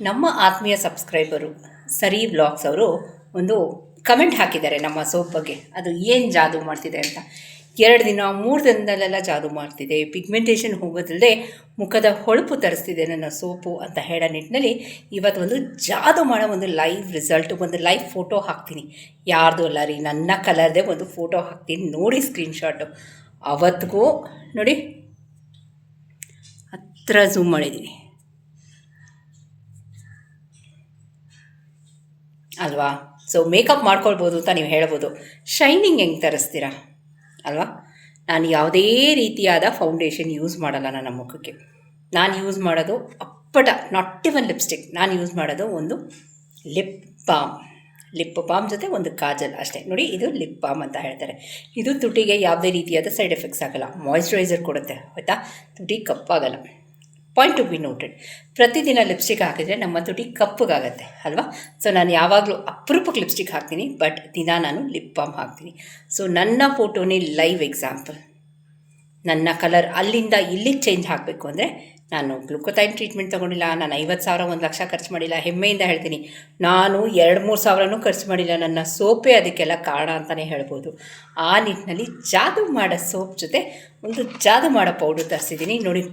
ನಮ್ಮ ಆತ್ಮೀಯ ಸಬ್ಸ್ಕ್ರೈಬರು ಸರಿ ವ್ಲಾಗ್ಸ್ ಅವರು ಒಂದು ಕಮೆಂಟ್ ಹಾಕಿದ್ದಾರೆ ನಮ್ಮ ಸೋಪ್ ಬಗ್ಗೆ. ಅದು ಏನು ಜಾದೂ ಮಾಡ್ತಿದೆ ಅಂತ. 2 ದಿನ 3 ದಿನದಲ್ಲೆಲ್ಲ ಜಾದೂ ಮಾಡ್ತಿದೆ, ಪಿಗ್ಮೆಂಟೇಷನ್ ಹೋಗೋದ್ರಲ್ಲದೆ ಮುಖದ ಹೊಳಪು ತರಿಸ್ತಿದೆ ನನ್ನ ಸೋಪು ಅಂತ ಹೇಳೋ ನಿಟ್ಟಿನಲ್ಲಿ ಇವತ್ತು ಒಂದು ಜಾದೂ ಮಾಡೋ ಒಂದು ಲೈವ್ ರಿಸಲ್ಟು, ಒಂದು ಲೈವ್ ಫೋಟೋ ಹಾಕ್ತೀನಿ. ಯಾರ್ದು ಅಲ್ಲ ರೀ, ನನ್ನ ಕಲರ್ದೇ ಒಂದು ಫೋಟೋ ಹಾಕ್ತೀನಿ ನೋಡಿ, ಸ್ಕ್ರೀನ್ಶಾಟು. ಅವತ್ತಿಗೂ ನೋಡಿ ಹತ್ರ ಝೂಮ್ ಮಾಡಿದ್ದೀನಿ ಅಲ್ವಾ. ಸೊ ಮೇಕಪ್ ಮಾಡ್ಕೊಳ್ಬೋದು ಅಂತ ನೀವು ಹೇಳ್ಬೋದು, ಶೈನಿಂಗ್ ಹೆಂಗೆ ತರಿಸ್ತೀರಾ ಅಲ್ವಾ. ನಾನು ಯಾವುದೇ ರೀತಿಯಾದ ಫೌಂಡೇಶನ್ ಯೂಸ್ ಮಾಡಲ್ಲ ನನ್ನ ಮುಖಕ್ಕೆ. ನಾನು ಯೂಸ್ ಮಾಡೋದು ಅಪ್ಪಟ, ನಾಟ್ ಇವನ್ ಲಿಪ್ಸ್ಟಿಕ್. ನಾನು ಯೂಸ್ ಮಾಡೋದು ಒಂದು ಲಿಪ್ ಬಾಮ್ ಜೊತೆ ಒಂದು ಕಾಜಲ್ ಅಷ್ಟೇ. ನೋಡಿ, ಇದು ಲಿಪ್ ಬಾಮ್ ಅಂತ ಹೇಳ್ತಾರೆ. ಇದು ತುಟಿಗೆ ಯಾವುದೇ ರೀತಿಯಾದ ಸೈಡ್ ಎಫೆಕ್ಟ್ಸ್ ಆಗಲ್ಲ, ಮಾಯಿಶ್ಚರೈಸರ್ ಕೊಡುತ್ತೆ, ಆಯಿತಾ. ತುಟಿ ಕಪ್ಪಾಗಲ್ಲ. Point to be noted. ಪ್ರತಿದಿನ ಲಿಪ್ಸ್ಟಿಕ್ ಹಾಕಿದರೆ ನಮ್ಮ ತುಟಿ ಕಪ್ಪಗಾಗತ್ತೆ ಅಲ್ವಾ. ಸೊ ನಾನು ಯಾವಾಗಲೂ ಅಪರೂಪಕ್ಕೆ ಲಿಪ್ಸ್ಟಿಕ್ ಹಾಕ್ತೀನಿ, ಬಟ್ ದಿನ ನಾನು ಲಿಪ್ ಬಾಮ್ ಹಾಕ್ತೀನಿ. ಸೊ ನನ್ನ ಫೋಟೋನೇ ಲೈವ್ ಎಕ್ಸಾಂಪಲ್. ನನ್ನ ಕಲರ್ ಅಲ್ಲಿಂದ ಇಲ್ಲಿಗೆ ಚೇಂಜ್ ಹಾಕಬೇಕು ಅಂದರೆ ನಾನು ಗ್ಲುಕೋಥೈನ್ ಟ್ರೀಟ್ಮೆಂಟ್ ತೊಗೊಂಡಿಲ್ಲ, ನಾನು 50,000 1 ಲಕ್ಷ ಖರ್ಚು ಮಾಡಿಲ್ಲ. ಹೆಮ್ಮೆಯಿಂದ ಹೇಳ್ತೀನಿ, ನಾನು 2-3 ಸಾವಿರನೂ ಖರ್ಚು ಮಾಡಿಲ್ಲ. ನನ್ನ ಸೋಪೇ ಅದಕ್ಕೆಲ್ಲ ಕಾರಣ ಅಂತಲೇ ಹೇಳ್ಬೋದು. ಆ ನಿಟ್ಟಿನಲ್ಲಿ ಜಾದೂ ಮಾಡೋ ಸೋಪ್ ಜೊತೆ ಒಂದು ಜಾದೂ ಮಾಡೋ ಪೌಡರ್ ತರಿಸಿದ್ದೀನಿ ನೋಡಿ.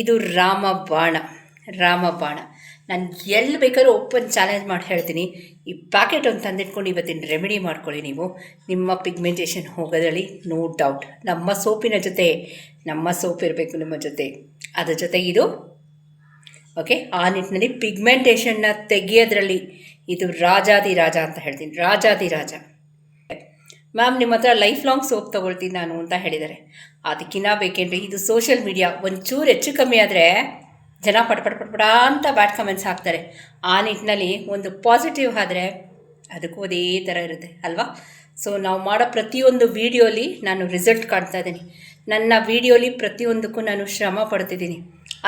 ಇದು ರಾಮಬಾಣ. ನಾನು ಎಲ್ಲಿ ಬೇಕಾದ್ರೂ ಓಪನ್ ಚಾಲೆಂಜ್ ಮಾಡಿ ಹೇಳ್ತೀನಿ, ಈ ಪ್ಯಾಕೆಟ್ ಒಂದು ತಂದಿಟ್ಕೊಂಡು ಇವತ್ತಿನ ರೆಮಿಡಿ ಮಾಡ್ಕೊಳ್ಳಿ ನೀವು. ನಿಮ್ಮ ಪಿಗ್ಮೆಂಟೇಷನ್ ಹೋಗೋದ್ರಲ್ಲಿ ನೋ ಡೌಟ್. ನಮ್ಮ ಸೋಪಿನ ಜೊತೆ ನಮ್ಮ ಸೋಪ್ ಇರಬೇಕು ನಿಮ್ಮ ಜೊತೆ. ಅದ್ರ ಜೊತೆ ಇದು ಓಕೆ. ಆ ನಿಟ್ಟಿನಲ್ಲಿ ಪಿಗ್ಮೆಂಟೇಷನ್ನ ತೆಗಿಯೋದ್ರಲ್ಲಿ ಇದು ರಾಜಾದಿರಾಜ ಅಂತ ಹೇಳ್ತೀನಿ, ರಾಜಾದಿರಾಜ. ಮ್ಯಾಮ್, ನಿಮ್ಮ ಹತ್ರ ಲೈಫ್ ಲಾಂಗ್ ಸೋಪ್ ತೊಗೊಳ್ತೀನಿ ನಾನು ಅಂತ ಹೇಳಿದ್ದಾರೆ. ಅದಕ್ಕಿನ್ನ ಬೇಕೇನ್ರಿ, ಇದು ಸೋಷಿಯಲ್ ಮೀಡಿಯಾ. ಒಂಚೂರು ಹೆಚ್ಚು ಕಮ್ಮಿ ಆದರೆ ಜನ ಪಟ ಅಂತ ಬ್ಯಾಡ್ ಕಮೆಂಟ್ಸ್ ಹಾಕ್ತಾರೆ. ಆ ನಿಟ್ಟಿನಲ್ಲಿ ಒಂದು ಪಾಸಿಟಿವ್ ಆದರೆ ಅದಕ್ಕೂ ಅದೇ ಥರ ಇರುತ್ತೆ ಅಲ್ವಾ. ಸೊ ನಾವು ಮಾಡೋ ಪ್ರತಿಯೊಂದು ವೀಡಿಯೋಲಿ ನಾನು ರಿಸಲ್ಟ್ ಕಾಣ್ತಾ ಇದ್ದೀನಿ. ನನ್ನ ವೀಡಿಯೋಲಿ ಪ್ರತಿಯೊಂದಕ್ಕೂ ನಾನು ಶ್ರಮ ಪಡ್ತಿದ್ದೀನಿ.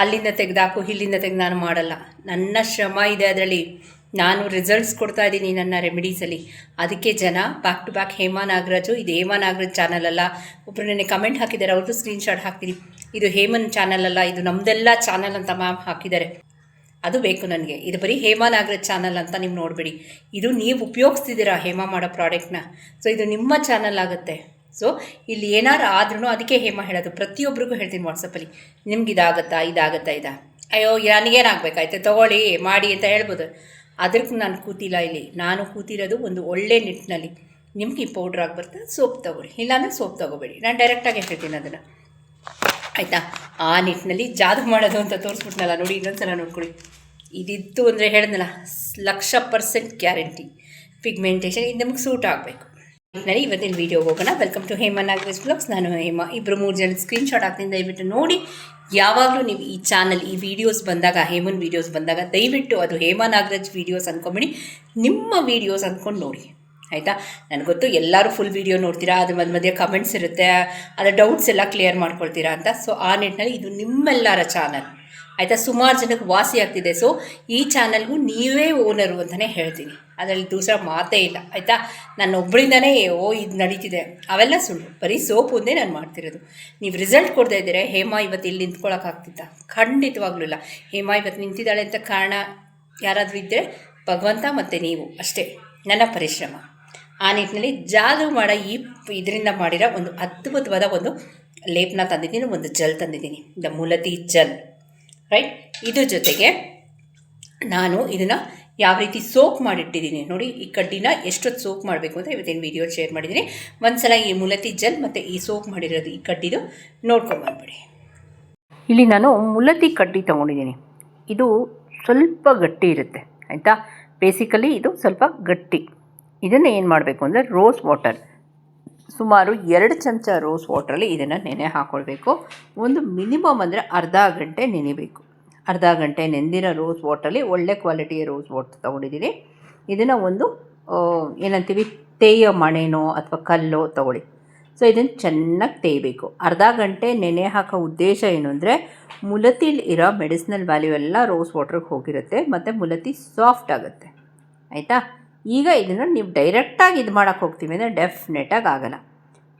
ಅಲ್ಲಿಂದ ತೆಗೆದಾಕು ಇಲ್ಲಿಂದ ತೆಗೆದು ನಾನು ಮಾಡಲ್ಲ. ನನ್ನ ಶ್ರಮ ಇದೆ ಅದರಲ್ಲಿ. ನಾನು ರಿಸಲ್ಟ್ಸ್ ಕೊಡ್ತಾ ಇದ್ದೀನಿ ನನ್ನ ರೆಮಿಡೀಸಲ್ಲಿ. ಅದಕ್ಕೆ ಜನ back to back Hema Nagaraju, ಇದು ಹೇಮಾ ನಾಗರಾಜ್ ಚಾನಲ್ ಅಲ್ಲ. ಒಬ್ಬರು ನನಗೆ ಕಮೆಂಟ್ ಹಾಕಿದ್ದಾರೆ, ಅವ್ರದ್ದು ಸ್ಕ್ರೀನ್ಶಾಟ್ ಹಾಕ್ತೀನಿ. ಇದು ಹೇಮನ್ ಚಾನಲ್ ಅಲ್ಲ, ಇದು ನಮ್ಮದೆಲ್ಲ ಚಾನಲ್ ಅಂತ ಮ್ಯಾಮ್ ಹಾಕಿದ್ದಾರೆ. ಅದು ಬೇಕು ನನಗೆ. ಇದು ಬರೀ ಹೇಮಾ ನಾಗರಾಜ್ ಚಾನಲ್ ಅಂತ ನೀವು ನೋಡಬೇಡಿ. ಇದು ನೀವು ಉಪಯೋಗಿಸ್ತಿದ್ದೀರಾ ಹೇಮಾ ಮಾಡೋ ಪ್ರಾಡಕ್ಟ್ನ. ಸೊ ಇದು ನಿಮ್ಮ ಚಾನಲ್ ಆಗುತ್ತೆ. ಸೊ ಇಲ್ಲಿ ಏನಾರು ಆದ್ರೂ ಅದಕ್ಕೆ ಹೇಮಾ ಹೇಳೋದು. ಪ್ರತಿಯೊಬ್ಬರಿಗೂ ಹೇಳ್ತೀನಿ ವಾಟ್ಸಪ್ಪಲ್ಲಿ, ನಿಮ್ಗೆ ಇದಾಗತ್ತಾ. ಅಯ್ಯೋ ನನಗೇನಾಗಬೇಕಾಯ್ತು, ತೊಗೊಳ್ಳಿ ಮಾಡಿ ಅಂತ ಹೇಳ್ಬೋದು. ಅದಕ್ಕೂ ನಾನು ಕೂತಿಲ್ಲ ಇಲ್ಲಿ. ನಾನು ಕೂತಿರೋದು ಒಂದು ಒಳ್ಳೆ ನಿಟ್ಟಿನಲ್ಲಿ. ನಿಮ್ಗೆ ಈ ಪೌಡ್ರ್ ಆಗಿಬರ್ತಾ ಸೋಪ್ ತೊಗೊಳ್ಳಿ, ಇಲ್ಲಾಂದರೆ ಸೋಪ್ ತೊಗೋಬೇಡಿ. ನಾನು ಡೈರೆಕ್ಟಾಗಿ ಹೇಳ್ತೀನಿ ಅದನ್ನು, ಆಯಿತಾ. ಆ ನಿಟ್ಟಿನಲ್ಲಿ ಜಾದೂ ಮಾಡೋದು ಅಂತ ತೋರಿಸ್ಬಿಟ್ನಲ್ಲ ನೋಡಿ. ಇನ್ನೊಂದ್ಸಲ ನೋಡ್ಕೊಳ್ಳಿ. ಇದಿತ್ತು ಅಂದರೆ ಹೇಳಿದ್ನಲ್ಲ, 1,00,000% ಗ್ಯಾರಂಟಿ ಪಿಗ್ಮೆಂಟೇಷನ್ ಇದು ನಮಗೆ ಸೂಟ್ ಆಗಬೇಕು. ನಿಟ್ಟಿನಲ್ಲಿ ಇವತ್ತಿನ ವೀಡಿಯೋಗೆ ಹೋಗೋಣ. Welcome to Hema Nagaraj blogs. ನಾನು ಹೇಮಾ. 2-3 ಜನ ಸ್ಕ್ರೀನ್ಶಾಟ್ ಹಾಕ್ತೀನಿ, ದಯವಿಟ್ಟು ನೋಡಿ. ಯಾವಾಗಲೂ ನೀವು ಈ ಚಾನಲ್, ಈ ವಿಡಿಯೋಸ್ ಬಂದಾಗ, ಹೇಮನ್ ವೀಡಿಯೋಸ್ ಬಂದಾಗ ದಯವಿಟ್ಟು ಅದು ಹೇಮಾ ನಾಗರಾಜ್ ವೀಡಿಯೋಸ್ ಅಂದ್ಕೊಂಬಿಡಿ, ನಿಮ್ಮ ವೀಡಿಯೋಸ್ ಅಂದ್ಕೊಂಡು ನೋಡಿ, ಆಯಿತಾ. ನನಗೆ ಗೊತ್ತು ಎಲ್ಲರೂ ಫುಲ್ ವೀಡಿಯೋ ನೋಡ್ತೀರಾ, ಅದ್ರ ಮಧ್ಯೆ ಕಮೆಂಟ್ಸ್ ಇರುತ್ತೆ, ಅದರ ಡೌಟ್ಸ್ ಎಲ್ಲ ಕ್ಲಿಯರ್ ಮಾಡ್ಕೊಳ್ತೀರಾ ಅಂತ. ಸೊ ಆ ನಿಟ್ಟಿನಲ್ಲಿ ಇದು ನಿಮ್ಮೆಲ್ಲರ ಚಾನಲ್, ಆಯಿತಾ. ಸುಮಾರು ಜನಕ್ಕೆ ವಾಸಿ ಆಗ್ತಿದೆ. ಸೊ ಈ ಚಾನಲ್ಗೂ ನೀವೇ ಓನರು ಅಂತಲೇ ಹೇಳ್ತೀನಿ, ಅದರಲ್ಲಿ ದೂಸರ ಮಾತೇ ಇಲ್ಲ, ಆಯಿತಾ. ನನ್ನ ಒಬ್ಬರಿಂದನೇ ಇದು ನಡೀತಿದೆ, ಅವೆಲ್ಲ ಸುಳ್ಳು. ಬರೀ ಸೋಪ್ ಒಂದೇ ನಾನು ಮಾಡ್ತಿರೋದು. ನೀವು ರಿಸಲ್ಟ್ ಕೊಡ್ತಾ ಇದ್ದೀರಾ. ಹೇಮಾ ಇವತ್ತು ಇಲ್ಲಿ ನಿಂತ್ಕೊಳ್ಳೋಕ್ಕಾಗ್ತಿತ್ತ? ಖಂಡಿತವಾಗ್ಲೂ ಇಲ್ಲ. ಹೇಮಾ ಇವತ್ತು ನಿಂತಿದ್ದಾಳೆ ಅಂತ ಕಾರಣ ಯಾರಾದರೂ ಇದ್ದರೆ ಭಗವಂತ ಮತ್ತು ನೀವು ಅಷ್ಟೇ, ನನ್ನ ಪರಿಶ್ರಮ. ಆ ನಿಟ್ಟಿನಲ್ಲಿ ಜಾದೂ ಮಾಡೋ ಇದರಿಂದ ಮಾಡಿರೋ ಒಂದು ಅದ್ಭುತವಾದ ಒಂದು ಲೇಪನ ತಂದಿದ್ದೀನಿ, ಒಂದು ಜೆಲ್ ತಂದಿದ್ದೀನಿ, ದ ಮುಲತಿ ಜೆಲ್, ರೈಟ್. ಇದ್ರ ಜೊತೆಗೆ ನಾನು ಇದನ್ನು ಯಾವ ರೀತಿ ಸೋಪ್ ಮಾಡಿಟ್ಟಿದ್ದೀನಿ ನೋಡಿ. ಈ ಕಡ್ಡಿನ ಎಷ್ಟೊತ್ತು ಸೋಪ್ ಮಾಡಬೇಕು ಅಂತ ಇವತ್ತಿನ ವೀಡಿಯೋ ಶೇರ್ ಮಾಡಿದ್ದೀನಿ. ಒಂದು ಸಲ ಈ ಮುಲತಿ ಜೆಲ್ ಮತ್ತು ಈ ಸೋಪ್ ಮಾಡಿರೋದು ಈ ಕಡ್ಡಿದು ನೋಡ್ಕೊಂಬಂದ್ಬಿಡಿ. ಇಲ್ಲಿ ನಾನು ಮುಲತಿ ಕಡ್ಡಿ ತೊಗೊಂಡಿದ್ದೀನಿ. ಇದು ಸ್ವಲ್ಪ ಗಟ್ಟಿ ಇರುತ್ತೆ, ಆಯಿತಾ. ಬೇಸಿಕಲಿ ಇದು ಸ್ವಲ್ಪ ಗಟ್ಟಿ. ಇದನ್ನು ಏನು ಮಾಡಬೇಕು ಅಂದರೆ ರೋಸ್ ವಾಟರ್, ಸುಮಾರು 2 ಚಮಚ ರೋಸ್ ವಾಟ್ರಲ್ಲಿ ಇದನ್ನು ನೆನೆ ಹಾಕ್ಕೊಳ್ಬೇಕು. ಒಂದು ಮಿನಿಮಮ್ ಅಂದರೆ ಅರ್ಧ ಗಂಟೆ ನೆನೆಬೇಕು. ಅರ್ಧ ಗಂಟೆ ನೆಂದಿರೋ ರೋಸ್ ವಾಟ್ರಲ್ಲಿ ಒಳ್ಳೆ ಕ್ವಾಲಿಟಿಯ ರೋಸ್ ವಾಟರ್ ತೊಗೊಂಡಿದ್ದೀನಿ. ಇದನ್ನು ಒಂದು ಏನಂತೀವಿ, ತೇಯೋ ಮಣೆನೋ ಅಥವಾ ಕಲ್ಲೋ ತೊಗೊಳ್ಳಿ. ಸೊ ಇದನ್ನು ಚೆನ್ನಾಗಿ ತೇಯಬೇಕು. ಅರ್ಧ ಗಂಟೆ ನೆನೆ ಹಾಕೋ ಉದ್ದೇಶ ಏನು ಅಂದರೆ ಮುಲತಿಲಿ ಇರೋ ಮೆಡಿಸಿನಲ್ ವ್ಯಾಲ್ಯೂ ಎಲ್ಲ ರೋಸ್ ವಾಟ್ರಿಗೆ ಹೋಗಿರುತ್ತೆ ಮತ್ತು ಮುಲತಿ ಸಾಫ್ಟ್ ಆಗುತ್ತೆ, ಆಯಿತಾ. ಈಗ ಇದನ್ನು ನೀವು ಡೈರೆಕ್ಟಾಗಿ ಇದು ಮಾಡೋಕ್ಕೆ ಹೋಗ್ತೀವಿ ಅಂದರೆ ಡೆಫಿನೆಟಾಗಿ ಆಗೋಲ್ಲ.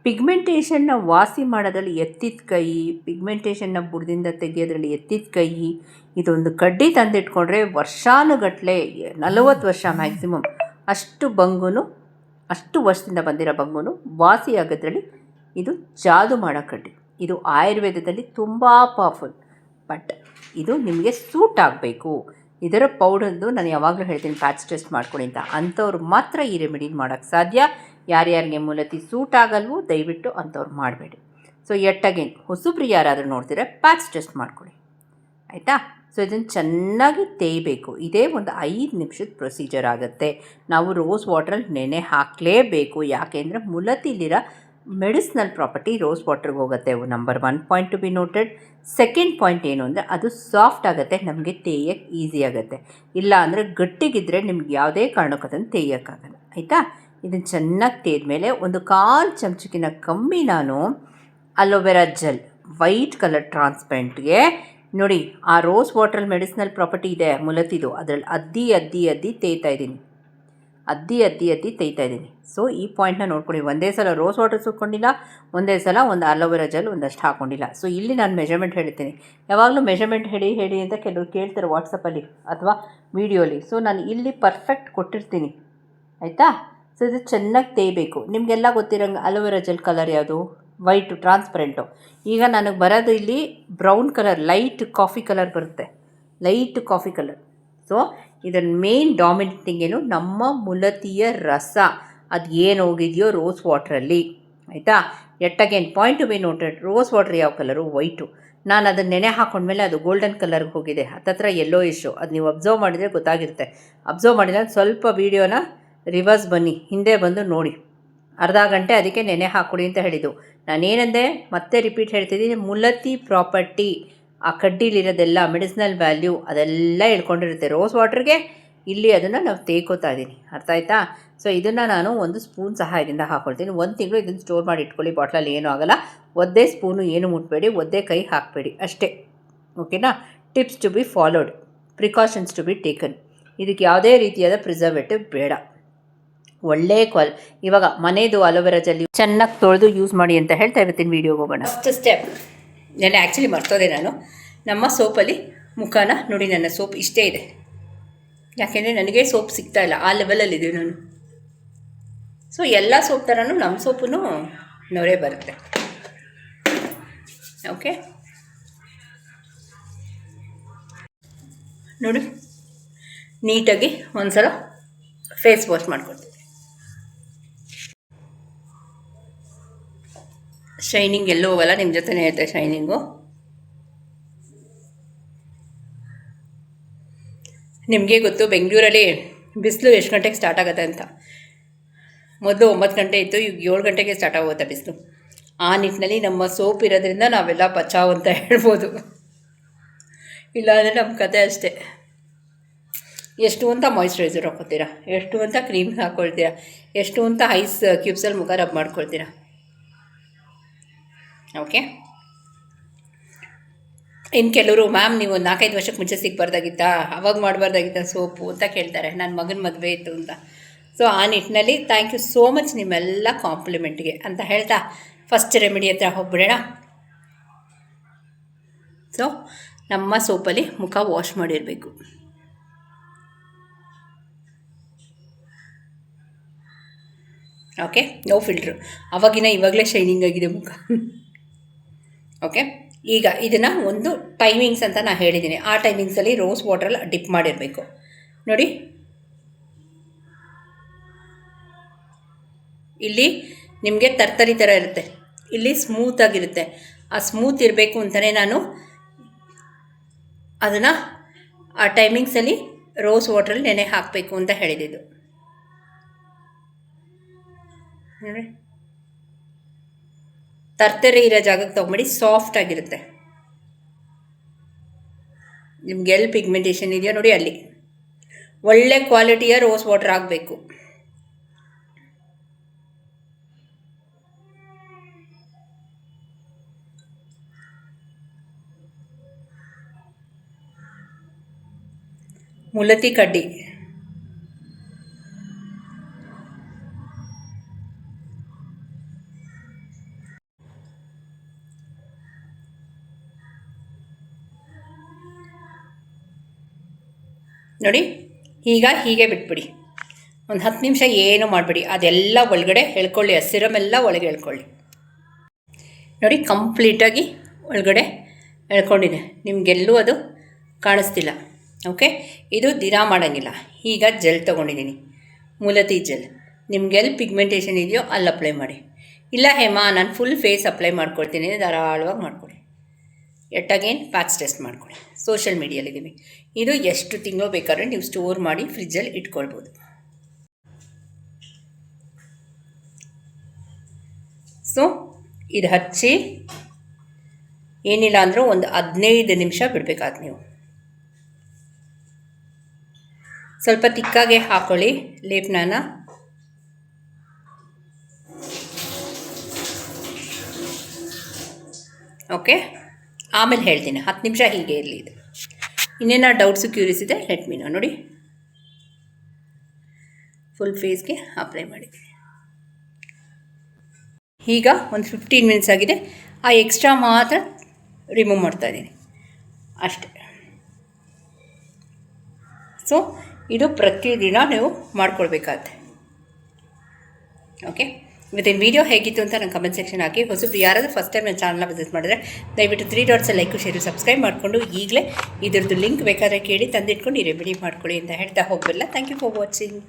ಪಿಗ್ಮೆಂಟೇಷನ್ನ ವಾಸಿ ಮಾಡೋದ್ರಲ್ಲಿ ಎತ್ತಿದ ಕೈ, ಪಿಗ್ಮೆಂಟೇಷನ್ನ ಬುಡದಿಂದ ತೆಗೆಯೋದ್ರಲ್ಲಿ ಎತ್ತಿದ ಕೈ, ಇದೊಂದು ಕಡ್ಡಿ ತಂದಿಟ್ಕೊಂಡ್ರೆ ವರ್ಷಾನುಗಟ್ಟಲೆ 40 ವರ್ಷ ಮ್ಯಾಕ್ಸಿಮಮ್ ಅಷ್ಟು ವರ್ಷದಿಂದ ಬಂದಿರೋ ಬಂಗುನು ವಾಸಿ ಆಗೋದ್ರಲ್ಲಿ ಇದು ಜಾದು ಮಾಡೋ ಕಡ್ಡಿ. ಇದು ಆಯುರ್ವೇದದಲ್ಲಿ ತುಂಬ ಪವರ್ಫುಲ್. ಬಟ್ ಇದು ನಿಮಗೆ ಸೂಟ್ ಆಗಬೇಕು. ಇದರ ಪೌಡರ್ದು ನಾನು ಯಾವಾಗಲೂ ಹೇಳ್ತೀನಿ ಪ್ಯಾಚ್ ಟೆಸ್ಟ್ ಮಾಡ್ಕೊಳ್ಳಿ ಅಂತ. ಅಂಥವ್ರು ಮಾತ್ರ ಈ ರೆಮಿಡಿನ ಮಾಡೋಕ್ಕೆ ಸಾಧ್ಯ. ಯಾರ್ಯಾರಿಗೆ ಮೂಲತಿ ಸೂಟ್ ಆಗಲ್ವೋ ದಯವಿಟ್ಟು ಅಂಥವ್ರು ಮಾಡಬೇಡಿ. ಸೊ ಯಟ್ ಅಗೇನ್ ಹೊಸಬ್ರು ಯಾರಾದರೂ ನೋಡ್ತೀರಾ ಪ್ಯಾಚ್ ಟೆಸ್ಟ್ ಮಾಡ್ಕೊಳ್ಳಿ, ಆಯಿತಾ. ಸೊ ಇದನ್ನು ಚೆನ್ನಾಗಿ ತೇಯಬೇಕು. ಇದೇ ಒಂದು 5 ನಿಮಿಷದ ಪ್ರೊಸೀಜರ್ ಆಗುತ್ತೆ. ನಾವು ರೋಸ್ ವಾಟ್ರಲ್ಲಿ ನೆನೆ ಹಾಕಲೇಬೇಕು. ಯಾಕೆಂದರೆ ಮುಲತಿಲಿರೋ ಮೆಡಿಸಿನಲ್ ಪ್ರಾಪರ್ಟಿ ರೋಸ್ ವಾಟ್ರಿಗೆ ಹೋಗುತ್ತೆ. Number 1 point to be noted. Second point ಏನು ಅಂದರೆ ಅದು ಸಾಫ್ಟ್ ಆಗುತ್ತೆ, ನಮಗೆ ತೇಯಕ್ಕೆ ಈಸಿ ಆಗುತ್ತೆ. ಇಲ್ಲ ಅಂದರೆ ಗಟ್ಟಿಗಿದ್ದರೆ ನಿಮ್ಗೆ ಯಾವುದೇ ಕಾರಣಕ್ಕೂ ಅದನ್ನು ತೇಯೋಕ್ಕಾಗಲ್ಲ, ಆಯಿತಾ. ಇದನ್ನು ಚೆನ್ನಾಗಿ ತೇದ್ಮೇಲೆ ಒಂದು 1/4 ಚಮಚಕ್ಕಿಂತ ಕಮ್ಮಿ ನಾನು ಅಲೋವೆರಾ ಜೆಲ್ ವೈಟ್ ಕಲರ್ ಟ್ರಾನ್ಸ್ಪರೆಂಟ್ಗೆ ನೋಡಿ, ಆ ರೋಸ್ ವಾಟ್ರಲ್ಲಿ ಮೆಡಿಸಿನಲ್ ಪ್ರಾಪರ್ಟಿ ಇದೆ ಮುಲತಿದು, ಅದರಲ್ಲಿ ಅದ್ದಿ ತೇಯ್ತಾ ಇದ್ದೀನಿ. ಸೊ ಈ ಪಾಯಿಂಟ್ನ ನೋಡ್ಕೊಳ್ಳಿ. ಒಂದೇ ಸಲ ರೋಸ್ ವಾಟರ್ ಸುಟ್ಕೊಂಡಿಲ್ಲ, ಒಂದೇ ಸಲ ಒಂದು ಅಲೋವೆರಾ ಜೆಲ್ ಒಂದಷ್ಟು ಹಾಕ್ಕೊಂಡಿಲ್ಲ. ಸೊ ಇಲ್ಲಿ ನಾನು ಮೆಜರ್ಮೆಂಟ್ ಹೇಳ್ತೀನಿ. ಯಾವಾಗಲೂ ಮೆಜರ್ಮೆಂಟ್ ಹೇಳಿ ಅಂತ ಕೆಲವರು ಕೇಳ್ತಾರೆ ವಾಟ್ಸಪ್ಪಲ್ಲಿ ಅಥವಾ ವೀಡಿಯೋಲಿ. ಸೊ ನಾನು ಇಲ್ಲಿ ಪರ್ಫೆಕ್ಟ್ ಕೊಟ್ಟಿರ್ತೀನಿ, ಆಯಿತಾ. ಸೊ ಇದು ಚೆನ್ನಾಗಿ ತೇಯಬೇಕು. ನಿಮಗೆಲ್ಲ ಗೊತ್ತಿರೋಂಗೆ ಅಲೋವೆರಾ ಜೆಲ್ ಕಲರ್ ಯಾವುದು? White transparent. ಈಗ ನನಗೆ ಬರೋದು ಇಲ್ಲಿ brown colour, light coffee colour ಬರುತ್ತೆ, ಲೈಟ್ ಕಾಫಿ ಕಲರ್. ಸೊ ಇದನ್ನು ಮೇನ್ ಡಾಮಿನೇಟಿಂಗ್ ಏನು, ನಮ್ಮ ಮುಲತಿಯ ರಸ ಅದು ಏನು ಹೋಗಿದೆಯೋ ರೋಸ್ ವಾಟ್ರಲ್ಲಿ, ಆಯಿತಾ. Yet again point to be noted, rose water ಯಾವ ಕಲರು? ವೈಟು. ನಾನು ಅದನ್ನು ನೆನೆ ಹಾಕೊಂಡ್ಮೇಲೆ ಅದು ಗೋಲ್ಡನ್ ಕಲರ್ಗೆ ಹೋಗಿದೆ, ಹತ್ತತ್ರ ಯೆಲ್ಲೋ ಇಶ್ಯು. ಅದು ನೀವು ಅಬ್ಸರ್ವ್ ಮಾಡಿದರೆ ಗೊತ್ತಾಗಿರುತ್ತೆ. ಅಬ್ಸರ್ವ್ ಮಾಡಿಲ್ಲ ಸ್ವಲ್ಪ ವೀಡಿಯೋನ ರಿವರ್ಸ್ ಬನ್ನಿ, ಹಿಂದೆ ಬಂದು ನೋಡಿ. ಅರ್ಧ ಗಂಟೆ ಅದಕ್ಕೆ ನೆನೆ ಹಾಕ್ಕೊಡಿ ಅಂತ ಹೇಳಿದ್ದು. ನಾನೇನಂದೆ ಮತ್ತೆ ರಿಪೀಟ್ ಹೇಳ್ತಿದ್ದೀನಿ, ಮುಲತಿ ಪ್ರಾಪರ್ಟಿ ಆ ಕಡ್ಡಿಲಿರೋದೆಲ್ಲ ಮೆಡಿಸಿನಲ್ ವ್ಯಾಲ್ಯೂ ಅದೆಲ್ಲ ಹೇಳ್ಕೊಂಡಿರುತ್ತೆ ರೋಸ್ ವಾಟ್ರಿಗೆ. ಇಲ್ಲಿ ಅದನ್ನು ನಾವು ತೇಕೋತಾ ಇದ್ದೀನಿ, ಅರ್ಥ ಆಯ್ತಾ. ಸೊ ಇದನ್ನು ನಾನು ಒಂದು ಸ್ಪೂನ್ ಸಹಾಯದಿಂದ ಹಾಕ್ಕೊಳ್ತೀನಿ. 1 ತಿಂಗಳು ಇದನ್ನು ಸ್ಟೋರ್ ಮಾಡಿ ಇಟ್ಕೊಳ್ಳಿ, ಬಾಟ್ಲಲ್ಲಿ ಏನೂ ಆಗೋಲ್ಲ. ಒದ್ದೇ ಸ್ಪೂನು ಏನು ಮುಟ್ಟಬೇಡಿ, ಒದ್ದೇ ಕೈ ಹಾಕಬೇಡಿ ಅಷ್ಟೇ, ಓಕೆನಾ. Tips to be followed, precautions to be taken. ಇದಕ್ಕೆ ಯಾವುದೇ ರೀತಿಯಾದ ಪ್ರಿಸರ್ವೇಟಿವ್ ಬೇಡ. ಒಳ್ಳೆ ಇವಾಗ ಮನೆಯದು ಅಲೋವೆರಾ ಜೆಲ್ ಚೆನ್ನಾಗಿ ತೊಳೆದು ಯೂಸ್ ಮಾಡಿ ಅಂತ ಹೇಳ್ತಾ ಇವತ್ತಿನ ವೀಡಿಯೋಗೆ ಹೋಗೋಣ. ಫಸ್ಟ್ ಸ್ಟೆಪ್, ನೆನ್ನೆ ಆ್ಯಕ್ಚುಲಿ ಮರ್ತೋದೆ ನಾನು. ನಮ್ಮ ಸೋಪಲ್ಲಿ ಮುಖನ ನೋಡಿ, ನನ್ನ ಸೋಪ್ ಇಷ್ಟೇ ಇದೆ. ಯಾಕೆಂದರೆ ನನಗೆ ಸೋಪ್ ಸಿಗ್ತಾ ಇಲ್ಲ, ಆ ಲೆವೆಲಲ್ಲಿದೆ ನಾನು. ಸೊ ಎಲ್ಲ ಸೋಪ್ ಥರನೂ ನಮ್ಮ ಸೋಪು ನೊರೆ ಬರುತ್ತೆ, ಓಕೆ. ನೋಡಿ ನೀಟಾಗಿ ಒಂದು ಸಲ ಫೇಸ್ ವಾಶ್ ಮಾಡ್ಕೊಳ್ತೀನಿ. ಶೈನಿಂಗ್ ಎಲ್ಲೂ ಹೋಗಲ್ಲ, ನಿಮ್ಮ ಜೊತೆನೇ ಇರುತ್ತೆ ಶೈನಿಂಗು. ನಿಮಗೆ ಗೊತ್ತು ಬೆಂಗಳೂರಲ್ಲಿ ಬಿಸಿಲು ಎಷ್ಟು ಗಂಟೆಗೆ ಸ್ಟಾರ್ಟ್ ಆಗುತ್ತೆ ಅಂತ. ಮೊದಲು 9 ಗಂಟೆ ಇತ್ತು, ಈಗ 7 ಗಂಟೆಗೆ ಸ್ಟಾರ್ಟ್ ಆಗುತ್ತೆ ಬಿಸಿಲು. ಆ ನಿಟ್ಟಿನಲ್ಲಿ ನಮ್ಮ ಸೋಪ್ ಇರೋದ್ರಿಂದ ನಾವೆಲ್ಲ ಬಚಾವ್ ಅಂತ ಹೇಳ್ಬೋದು. ಇಲ್ಲಾಂದರೆ ನಮ್ಮ ಕತೆ ಅಷ್ಟೇ. ಎಷ್ಟು ಅಂತ ಮಾಯಿಶ್ಚರೈಸರ್ ಹಾಕ್ಕೊತೀರಾ, ಎಷ್ಟು ಅಂತ ಕ್ರೀಮ್ ಹಾಕ್ಕೊಳ್ತೀರಾ, ಎಷ್ಟು ಅಂತ ಐಸ್ ಕ್ಯೂಬ್ಸಲ್ಲಿ ಮುಖ ರಬ್ ಮಾಡ್ಕೊಳ್ತೀರಾ, ಓಕೆ. ಇನ್ನು ಕೆಲವರು ಮ್ಯಾಮ್ ನೀವು 4-5 ವರ್ಷಕ್ಕೆ ಮುಂಚೆ ಸಿಗಬಾರ್ದಾಗಿತ್ತಾ, ಅವಾಗ ಮಾಡಬಾರ್ದಾಗಿತ್ತಾ ಸೋಪು ಅಂತ ಕೇಳ್ತಾರೆ. ನನ್ನ ಮಗನ ಮದುವೆ ಇತ್ತು ಅಂತ. ಸೊ ಆ ನಿಟ್ಟಿನಲ್ಲಿ ಥ್ಯಾಂಕ್ ಯು ಸೋ ಮಚ್ ನಿಮ್ಮೆಲ್ಲ ಕಾಂಪ್ಲಿಮೆಂಟ್ಗೆ ಅಂತ ಹೇಳ್ತಾ ಫಸ್ಟ್ ರೆಮಿಡಿ ಹತ್ರ ಹೋಗ್ಬಿಡೋಣ. ಸೊ ನಮ್ಮ ಸೋಪಲ್ಲಿ ಮುಖ ವಾಶ್ ಮಾಡಿರಬೇಕು. Okay, no filter. ಇವಾಗಲೇ ಶೈನಿಂಗ್ ಆಗಿದೆ ಮುಖ, ಓಕೆ. ಈಗ ಇದನ್ನು ಒಂದು ಟೈಮಿಂಗ್ಸ್ ಅಂತ ನಾನು ಹೇಳಿದ್ದೀನಿ. ಆ ಟೈಮಿಂಗ್ಸಲ್ಲಿ ರೋಸ್ ವಾಟ್ರಲ್ಲಿ ಡಿಪ್ ಮಾಡಿರಬೇಕು. ನೋಡಿ ಇಲ್ಲಿ ನಿಮಗೆ ತರ್ತರಿ ಥರ ಇರುತ್ತೆ, ಇಲ್ಲಿ ಸ್ಮೂತಾಗಿರುತ್ತೆ. ಆ ಸ್ಮೂತ್ ಇರಬೇಕು ಅಂತಲೇ ನಾನು ಅದನ್ನು ಆ ಟೈಮಿಂಗ್ಸಲ್ಲಿ ರೋಸ್ ವಾಟ್ರಲ್ಲಿ ನೆನೆ ಹಾಕಬೇಕು ಅಂತ ಹೇಳಿದ್ದು. ನೋಡಿ ತರ್ತರಿ ಇರೋ ಜಾಗಕ್ಕೆ ತೊಗೊಂಬಿಡಿ, ಸಾಫ್ಟ್ ಆಗಿರುತ್ತೆ. ನಿಮ್ಗೆ ಎಲ್ಲಿ ಪಿಗ್ಮೆಂಟೇಷನ್ ಇದೆಯೋ ನೋಡಿ ಅಲ್ಲಿ ಒಳ್ಳೆ ಕ್ವಾಲಿಟಿಯ ರೋಸ್ ವಾಟರ್ ಆಗಬೇಕು. ಮುಲತಿ ಕಡ್ಡಿ ನೋಡಿ ಈಗ ಹೀಗೆ ಬಿಟ್ಬಿಡಿ. ಒಂದು 10 ನಿಮಿಷ ಏನೂ ಮಾಡಬೇಡಿ, ಅದೆಲ್ಲ ಒಳಗಡೆ ಎಳ್ಕೊಳ್ಳಿ, ಆ ಸಿರಮೆಲ್ಲ ಒಳಗೆ ಎಳ್ಕೊಳ್ಳಿ. ನೋಡಿ ಕಂಪ್ಲೀಟಾಗಿ ಒಳಗಡೆ ಎಳ್ಕೊಂಡಿದೆ, ನಿಮಗೆಲ್ಲೂ ಅದು ಕಾಣಿಸ್ತಿಲ್ಲ. ಓಕೆ, ಇದು ದಿನ ಮಾಡೋಂಗಿಲ್ಲ. ಈಗ ಜೆಲ್ ತೊಗೊಂಡಿದ್ದೀನಿ, ಮೂಲತಿ ಜೆಲ್. ನಿಮಗೆಲ್ಲಿ ಪಿಗ್ಮೆಂಟೇಷನ್ ಇದೆಯೋ ಅಲ್ಲಿ ಅಪ್ಲೈ ಮಾಡಿ. ಇಲ್ಲ ಹೇಮಾ ನಾನು ಫುಲ್ ಫೇಸ್ ಅಪ್ಲೈ ಮಾಡ್ಕೊಳ್ತೀನಿ, ಧಾರಾಳವಾಗಿ ಮಾಡ್ಕೊಳ್ಳಿ. ಅಗೇನ್ ಪ್ಯಾಚ್ ಟೆಸ್ಟ್ ಮಾಡ್ಕೊಳ್ಳಿ. ಸೋಷಿಯಲ್ ಮೀಡಿಯಲ್ಲಿದ್ದೀವಿ. ಇದು ಎಷ್ಟು ತಿಂಗಳು ಬೇಕಾದ್ರೆ ನೀವು ಸ್ಟೋರ್ ಮಾಡಿ ಫ್ರಿಜ್ಜಲ್ಲಿ ಇಟ್ಕೊಳ್ಬೋದು. ಸೊ ಇದು ಹಚ್ಚಿ ಏನಿಲ್ಲ ಅಂದರೂ ಒಂದು 15 ನಿಮಿಷ ಬಿಡಬೇಕಾದ ನೀವು. ಸ್ವಲ್ಪ ತಿಕ್ಕಾಗೆ ಹಾಕ್ಕೊಳ್ಳಿ ಲೇಪನಾನ. ಓಕೆ, ಆಮೇಲೆ ಹೇಳ್ತೀನಿ. 10 ನಿಮಿಷ ಹೀಗೆ ಇರಲಿ. ಇದು ಇನ್ನೇನಾರು ಡೌಟ್ಸು ಕ್ಯೂರಿಯಸ್ ಇದೆ ಲೆಟ್ ಮೀ ನೋ. ನೋಡಿ ಫುಲ್ ಫೇಸ್ಗೆ ಅಪ್ಲೈ ಮಾಡಿದ್ದೀನಿ. ಈಗ ಒಂದು 15 ಮಿನಿಟ್ಸ್ ಆಗಿದೆ. ಆ ಎಕ್ಸ್ಟ್ರಾ ಮಾತ್ರ ರಿಮೂವ್ ಮಾಡ್ತಾಯಿದ್ದೀನಿ ಅಷ್ಟೇ. ಸೊ ಇದು ಪ್ರತಿದಿನ ನೀವು ಮಾಡ್ಕೊಳ್ಬೇಕಾಗತ್ತೆ. ಓಕೆ, ಇವತ್ತಿನ ವೀಡಿಯೋ ಹೇಗಿತ್ತು ಅಂತ ನನ್ನ ಕಮೆಂಟ್ ಸೆಕ್ಷನ್ ಹಾಕಿ. ಹೊಸಬ್ರು ಯಾರಾದರೂ ಫಸ್ಟ್ ಟೈಮ್ ನನ್ನ ಚಾನಲ್ನ ವಿಸಿಟ್ ಮಾಡಿದ್ರೆ ದಯವಿಟ್ಟು 3 ಡಾಟ್ಸ್ ಲೈಕ್ ಶೇರು ಸಬ್ಸ್ಕ್ರೈಬ್ ಮಾಡಿಕೊಂಡು ಈಗಲೇ ಇದ್ರದ್ದು ಲಿಂಕ್ ಬೇಕಾದರೆ ಕೇಳಿ ತಂದಿಟ್ಕೊಂಡು ಈ ರೆಮಿಡಿ ಮಾಡ್ಕೊಳ್ಳಿ ಅಂತ ಹೇಳ್ತಾ ಹೋಗಬಲ್ಲ. Thank you for watching.